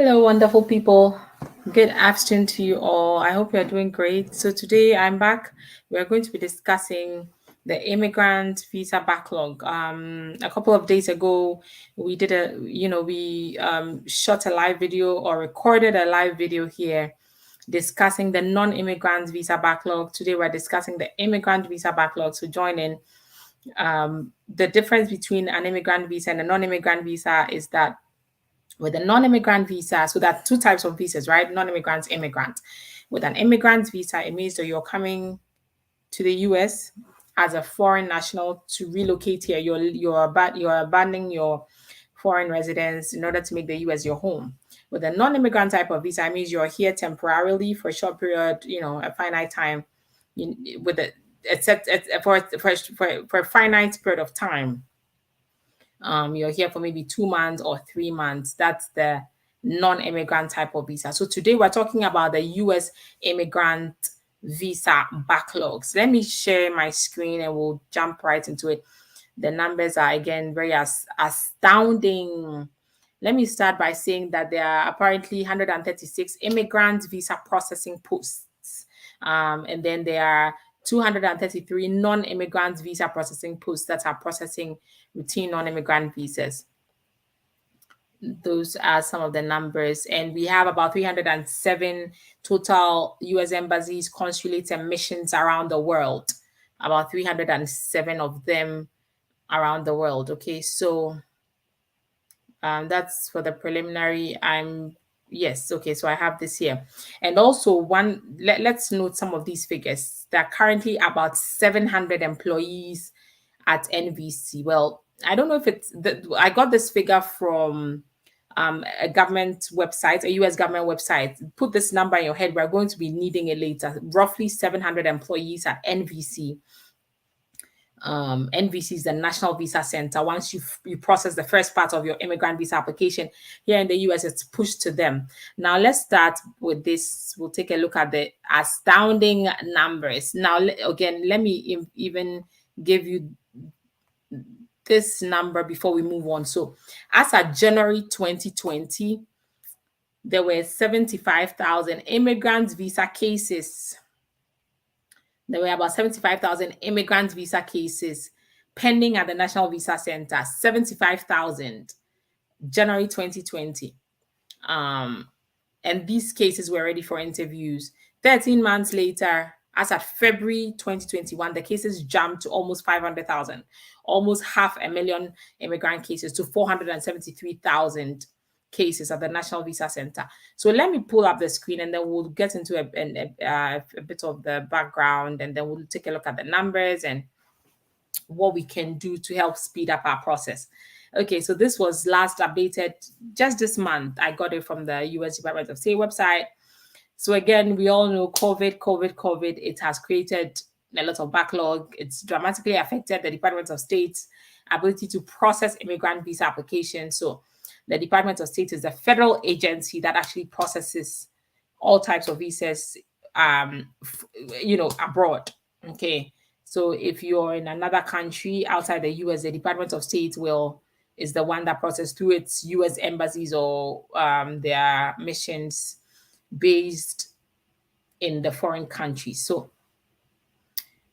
Hello, wonderful people. Good afternoon to you all. I hope you're doing great. So today I'm back. We are going to be discussing the immigrant visa backlog. A couple of days ago, we did we shot a live video or recorded a live video here discussing the non-immigrant visa backlog. Today we're discussing the immigrant visa backlog. So join in. The difference between an immigrant visa and a non-immigrant visa is that with a non-immigrant visa, so there are two types of visas, right? Non-immigrants, immigrant. With an immigrant visa, it means that you're coming to the US as a foreign national to relocate here. You're abandoning your foreign residence in order to make the US your home. With a non-immigrant type of visa, it means you're here temporarily for a short period, a finite time, with a except for a finite period of time. You're here for maybe 2 months or 3 months. That's the non-immigrant type of visa. So today we're talking about the US immigrant visa backlogs. Let me share my screen and we'll jump right into it. The numbers are again very astounding. Let me start by saying that there are apparently 136 immigrant visa processing posts. And then there are 233 non-immigrant visa processing posts that are processing routine non-immigrant visas. Those are some of the numbers. And we have about 307 total US embassies, consulates, and missions around the world. About 307 of them around the world. Okay, so that's for the preliminary. Yes, okay, so I have this here. And also let's note some of these figures. There are currently about 700 employees at NVC. Well, I don't know if I got this figure from a government website, a US government website. Put this number in your head. We're going to be needing it later. Roughly 700 employees at NVC. NVC is the National Visa Center. Once you process the first part of your immigrant visa application here in the US, it's pushed to them. Now let's start with this. We'll take a look at the astounding numbers. Now again, let me even give you this number before we move on. So as of January 2020, there were 75,000 immigrant visa cases. There were about 75,000 immigrant visa cases pending at the National Visa Center. 75,000, January 2020. And these cases were ready for interviews. 13 months later, as of February 2021, the cases jumped to almost 500,000, almost 500,000 immigrant cases to 473,000 cases at the National Visa Center. So let me pull up the screen and then we'll get into a bit of the background and then we'll take a look at the numbers and what we can do to help speed up our process. Okay, so this was last updated just this month. I got it from the US Department of State website. So again, we all know COVID, it has created a lot of backlog. It's dramatically affected the Department of State's ability to process immigrant visa applications. So the Department of State is the federal agency that actually processes all types of visas, abroad. Okay, so if you're in another country outside the US, the Department of State is the one that processes through its US embassies or their missions based in the foreign country. So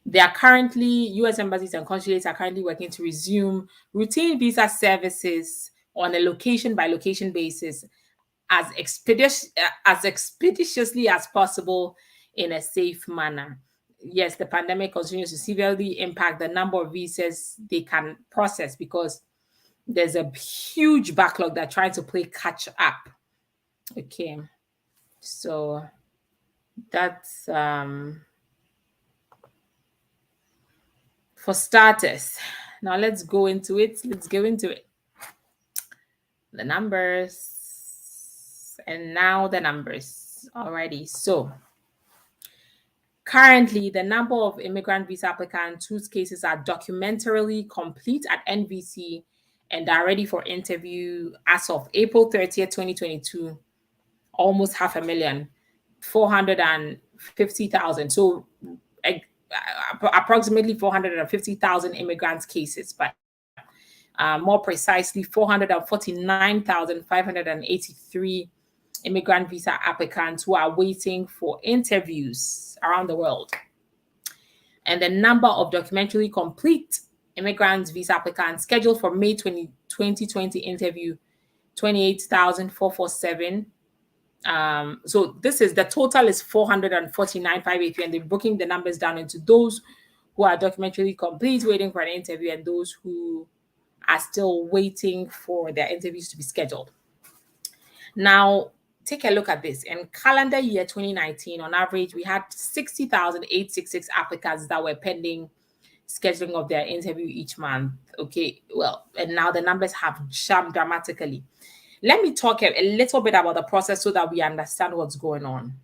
they are currently, US embassies and consulates are currently working to resume routine visa services on a location by location basis as expeditiously as possible in a safe manner. Yes, the pandemic continues to severely impact the number of visas they can process because there's a huge backlog that trying to play catch up. Okay, so that's for starters. Now let's go into it. The numbers. And now the numbers already. So currently, the number of immigrant visa applicants whose cases are documentarily complete at NVC and are ready for interview as of April 30th, 2022, almost 500,000, 450,000. So approximately 450,000 immigrants cases, but more precisely 449,583 immigrant visa applicants who are waiting for interviews around the world. And the number of documentally complete immigrant visa applicants scheduled for May 2020 interview, 28,447. So this is the total is 449,583, and they're breaking the numbers down into those who are documentally complete, waiting for an interview, and those who are still waiting for their interviews to be scheduled. Now, take a look at this. In calendar year 2019, on average, we had 60,866 applicants that were pending scheduling of their interview each month. Okay, well, and now the numbers have jumped dramatically. Let me talk a little bit about the process so that we understand what's going on.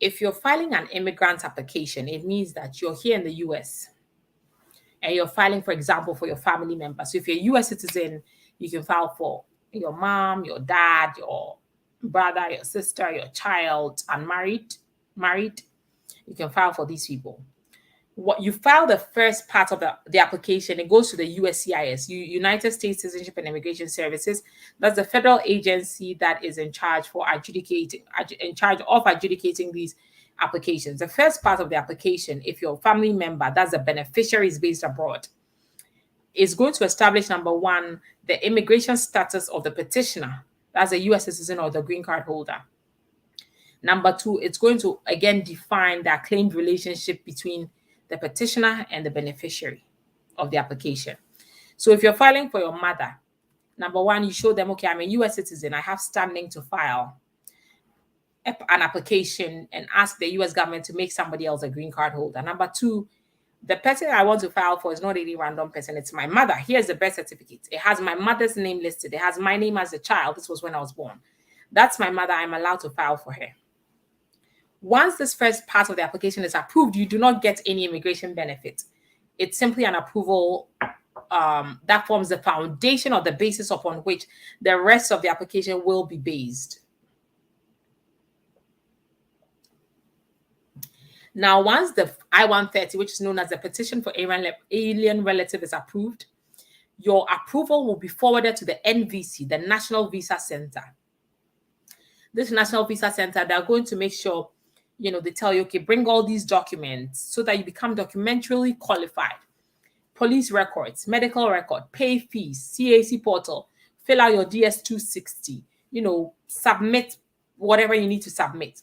If you're filing an immigrant application, it means that you're here in the US and you're filing, for example, for your family members. So if you're a US citizen, you can file for your mom, your dad, your brother, your sister, your child, unmarried, married. You can file for these people. What you file the first part of the application, it goes to the U.S.CIS, United States Citizenship and Immigration Services. That's the federal agency that is in charge of adjudicating these applications. The first part of the application, if your family member, that's the beneficiary, is based abroad, is going to establish, number one, the immigration status of the petitioner, that's a U.S. citizen or the green card holder. Number two, it's going to again define the claimed relationship between the petitioner and the beneficiary of the application. So if you're filing for your mother, number one, you show them, okay, I'm a US citizen. I have standing to file an application and ask the US government to make somebody else a green card holder. Number two, the person I want to file for is not any random person. It's my mother. Here's the birth certificate. It has my mother's name listed. It has my name as a child. This was when I was born. That's my mother. I'm allowed to file for her. Once this first part of the application is approved, you do not get any immigration benefit. It's simply an approval that forms the foundation or the basis upon which the rest of the application will be based. Now, once the I-130, which is known as the petition for alien relative, is approved, your approval will be forwarded to the NVC, the National Visa Center. This National Visa Center, they're going to make sure, they tell you, okay, bring all these documents so that you become documentarily qualified. Police records, medical record, pay fees, CAC portal, fill out your DS-260, submit whatever you need to submit.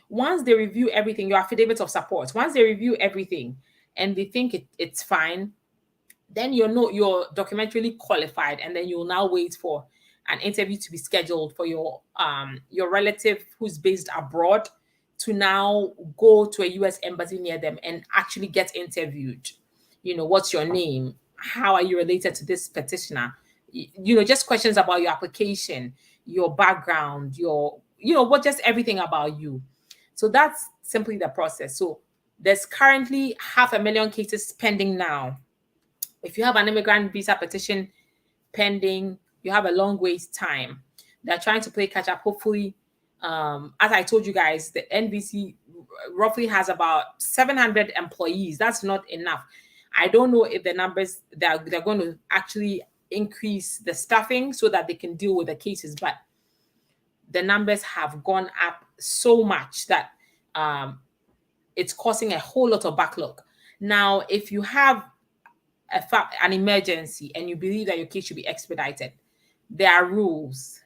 Once they review everything, your affidavit of support, once they review everything and they think it's fine, then you're documentarily qualified, and then you'll now wait for an interview to be scheduled for your relative who's based abroad to now go to a US embassy near them and actually get interviewed. What's your name? How are you related to this petitioner? Just questions about your application, your background, just everything about you. So that's simply the process. So there's currently 500,000 cases pending now. If you have an immigrant visa petition pending, you have a long wait time. They're trying to play catch up. Hopefully, as I told you guys, the NVC roughly has about 700 employees. That's not enough. I don't know if the numbers, they're going to actually increase the staffing so that they can deal with the cases, but the numbers have gone up so much that it's causing a whole lot of backlog. Now, if you have an emergency and you believe that your case should be expedited, there are rules.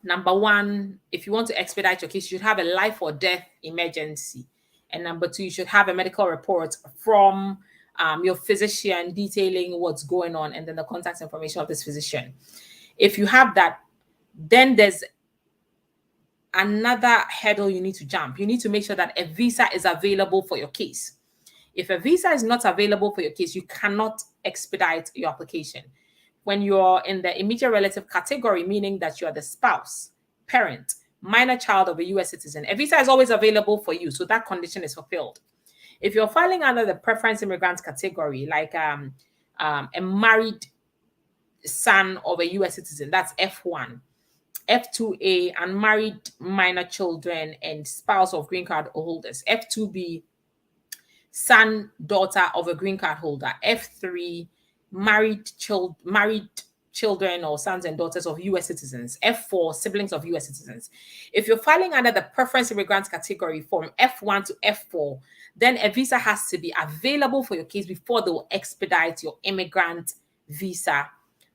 Number one, if you want to expedite your case, you should have a life or death emergency. And number two, you should have a medical report from your physician detailing what's going on and then the contact information of this physician. If you have that, then there's another hurdle you need to jump. You need to make sure that a visa is available for your case. If a visa is not available for your case, you cannot expedite your application. When you're in the immediate relative category, meaning that you're the spouse, parent, minor child of a U.S. citizen, a visa is always available for you, so that condition is fulfilled. If you're filing under the preference immigrant category, like a married son of a U.S. citizen, that's F1. F2A, unmarried minor children and spouse of green card holders. F2B, son, daughter of a green card holder. F3, married children or sons and daughters of U.S. citizens. F4, siblings of U.S. citizens. If you're filing under the preference immigrant category from F1 to F4, then a visa has to be available for your case before they will expedite your immigrant visa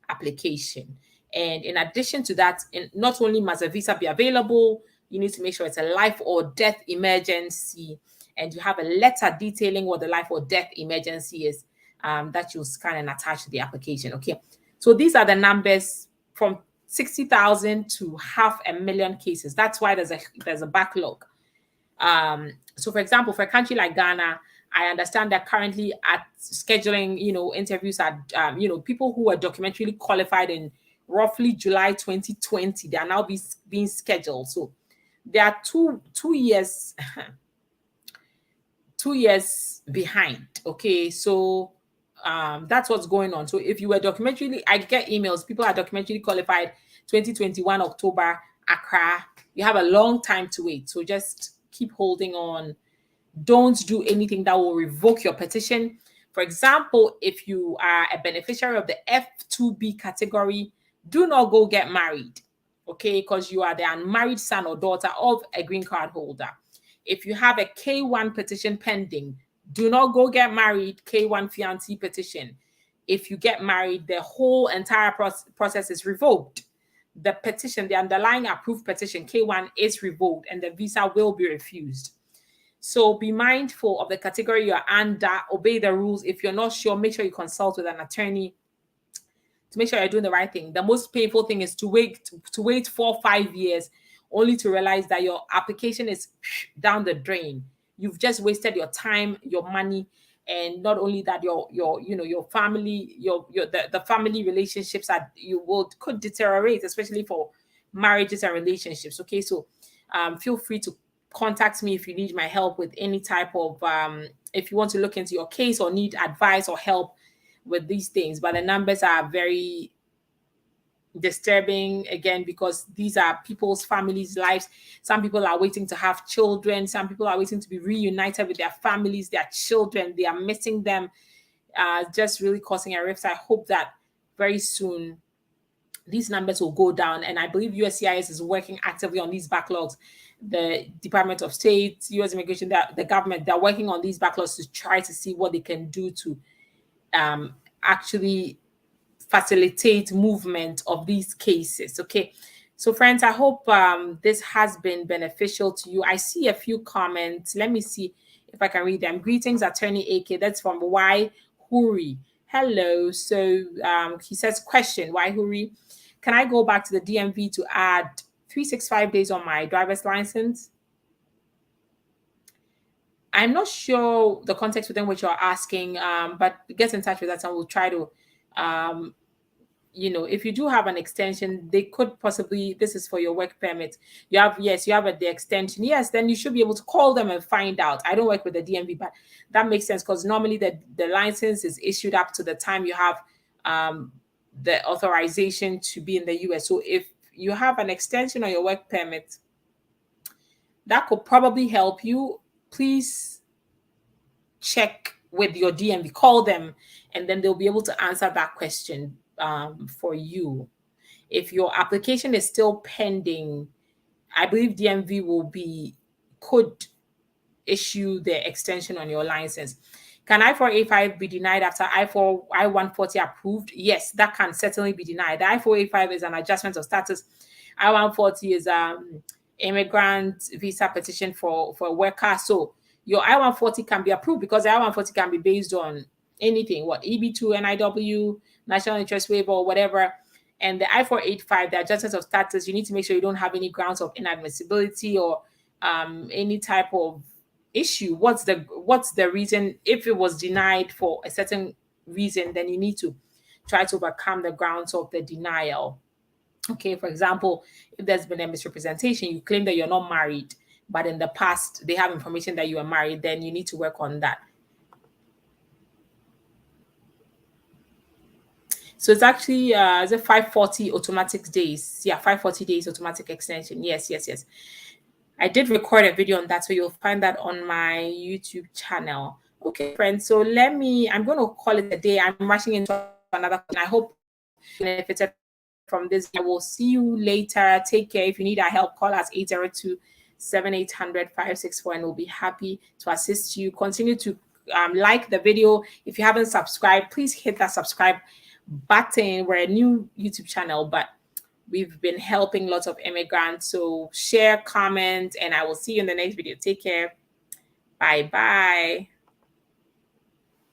application. And in addition to that, not only must a visa be available, you need to make sure it's a life or death emergency, and you have a letter detailing what the life or death emergency is, that you'll scan and attach to the application. Okay, so these are the numbers from 60,000 to 500,000 cases. That's why there's a backlog. So for example, for a country like Ghana, I understand that currently at scheduling, interviews at, people who are documentarily qualified in roughly July 2020, they are now being scheduled. So there are two years, 2 years behind. Okay, so that's what's going on. So if you were documentarily, I get emails, people are documentarily qualified 2021 October, Accra. You have a long time to wait. So just keep holding on. Don't do anything that will revoke your petition. For example, if you are a beneficiary of the F2B category, do not go get married, okay? Because you are the unmarried son or daughter of a green card holder. If you have a K1 petition pending, do not go get married, K1 fiancé petition. If you get married, the whole entire process is revoked. The petition, the underlying approved petition, K1, is revoked and the visa will be refused. So be mindful of the category you're under, obey the rules. If you're not sure, make sure you consult with an attorney to make sure you're doing the right thing. The most painful thing is to wait 4 or 5 years only to realize that your application is down the drain. You've just wasted your time, your money, and not only that, your family, the family relationships could deteriorate, especially for marriages and relationships. Okay, so feel free to contact me if you need my help with any type of if you want to look into your case or need advice or help with these things. But the numbers are very disturbing, again, because these are people's families' lives. Some people are waiting to have children. Some people are waiting to be reunited with their families, their children. They are missing them, just really causing a rift. I hope that very soon these numbers will go down. And I believe USCIS is working actively on these backlogs. The Department of State, U.S. Immigration, the government, they're working on these backlogs to try to see what they can do to actually facilitate movement of these cases. Okay, so friends, I hope this has been beneficial to you. I see a few comments. Let me see if I can read them. Greetings, Attorney AK. That's from Y Huri. Hello. So he says, question, Y Huri, can I go back to the DMV to add 365 days on my driver's license? I'm not sure the context within which you're asking, but get in touch with us and we'll try to, if you do have an extension, they could possibly, this is for your work permit. You have the extension. Yes, then you should be able to call them and find out. I don't work with the DMV, but that makes sense because normally the license is issued up to the time you have the authorization to be in the US. So if you have an extension on your work permit, that could probably help you. Please check with your DMV, call them, and then they'll be able to answer that question for you. If your application is still pending, I believe DMV could issue the extension on your license. Can I-485 be denied after I-140 approved? Yes, that can certainly be denied. The I-485 is an adjustment of status. I-140 is immigrant visa petition for a worker. So your I-140 can be approved because the I-140 can be based on anything, EB2, NIW, national interest waiver, or whatever. And the I-485, the adjustment of status, you need to make sure you don't have any grounds of inadmissibility or any type of issue. What's the reason? If it was denied for a certain reason, then you need to try to overcome the grounds of the denial. Okay, for example, if there's been a misrepresentation, you claim that you're not married, but in the past they have information that you are married, then you need to work on that. So it's actually is it 540 automatic days? Yeah, 540 days automatic extension. Yes. I did record a video on that, so you'll find that on my YouTube channel. Okay, friends. So I'm going to call it a day. I'm rushing into another. I hope benefited from this. I will see you later. Take care. If you need our help, call us 802 7800 564 and we'll be happy to assist you. Continue to like the video. If you haven't subscribed, please hit that subscribe button. We're a new YouTube channel, but we've been helping lots of immigrants. So share, comment, and I will see you in the next video. Take care. Bye bye.